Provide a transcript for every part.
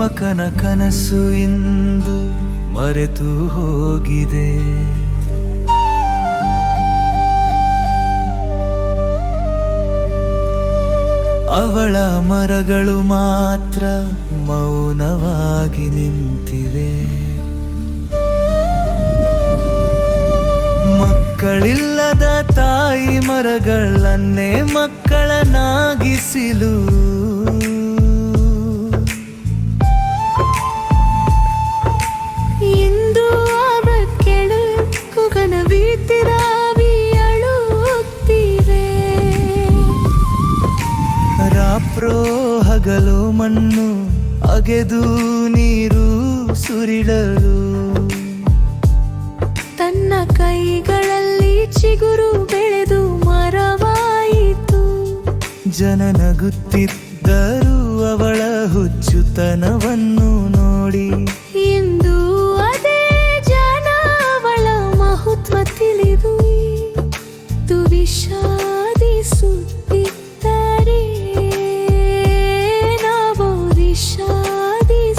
ತಿಮ್ಮಕ್ಕನ ಕನಸು ಇಂದು ಮರೆತು ಹೋಗಿದೆ. ಅವಳ ಮರಗಳು ಮಾತ್ರ ಮೌನವಾಗಿ ನಿಂತಿವೆ. ಮಕ್ಕಳಿಲ್ಲದ ತಾಯಿ ಮರಗಳನ್ನೇ ಮಕ್ಕಳನ್ನಾಗಿಸಿಲು. ಇಂದು ಅವಕ್ಕೆಳು ಕುಗನವಿತ್ತಿರಾವಿ ಅಳುತ್ತಿವೆ. ರಾಪ್ರೋ ಹಗಲು ಮಣ್ಣು ಅಗೆದು ನೀರು ಸುರಿಡಲು. ತನ್ನ ಕೈಗಳಲ್ಲಿ ಚಿಗುರು ಬೆಳೆದು ಮರವಾಯಿತು. ಜನ ನಗುತ್ತಿದ್ದರು ಅವಳ ಹುಚ್ಚುತನವನ್ನು ನೋಡಿ. ಇಂದು ಅದೇ ಜನ ಅವಳ ಮಹತ್ವ ತಿಳಿದು ವಿಷಾದಿಸುತ್ತಿದ್ದಾರೆ. ನಾವು ವಿಷಾದಿಸುತ್ತಿದ್ದಾರೆ.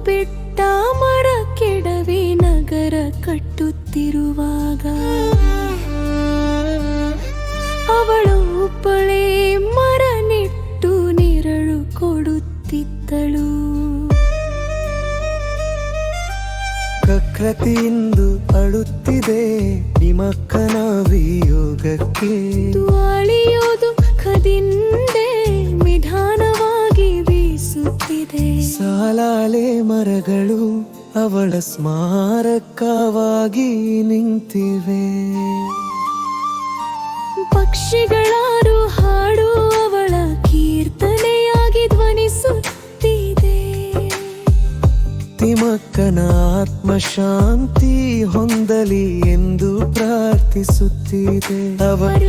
ಬೆಟ್ಟ ಮರ ಕೆಡವಿ ನಗರ ಕಟ್ಟುತ್ತಿರುವಾಗ ಅವಳು ಒಬ್ಬಳೇ ಮರ ನೆಟ್ಟು ನೆರಳು ಕೊಡುತ್ತಿದ್ದಳು. ಪ್ರಕೃತಿಯಿಂದ ಅಳುತ್ತಿದೆ ತಿಮ್ಮಕ್ಕನ ವಿಯೋಗಕ್ಕೆ. ಅಳಿಯೋದು ಕದಿಂದೆ ನಿಧಾನವಾಗಿ ಬೀಸುತ್ತಿದೆ. ಸಾಲಾಲೆ ಮರಗಳು ಅವಳ ಸ್ಮಾರಕವಾಗಿ ನಿಂತಿವೆ. ಪಕ್ಷಿಗಳಾರು ಹಾಡು ಅವಳ ಕೀರ್ತನೆಯಾಗಿ ಧ್ವನಿಸುತ್ತಿದೆ. ತಿಮ್ಮಕ್ಕನ ಆತ್ಮ ಶಾಂತಿ ಹೊಂದಲಿ ಎಂದು ಪ್ರಾರ್ಥಿಸುತ್ತಿದೆ. ಅವರ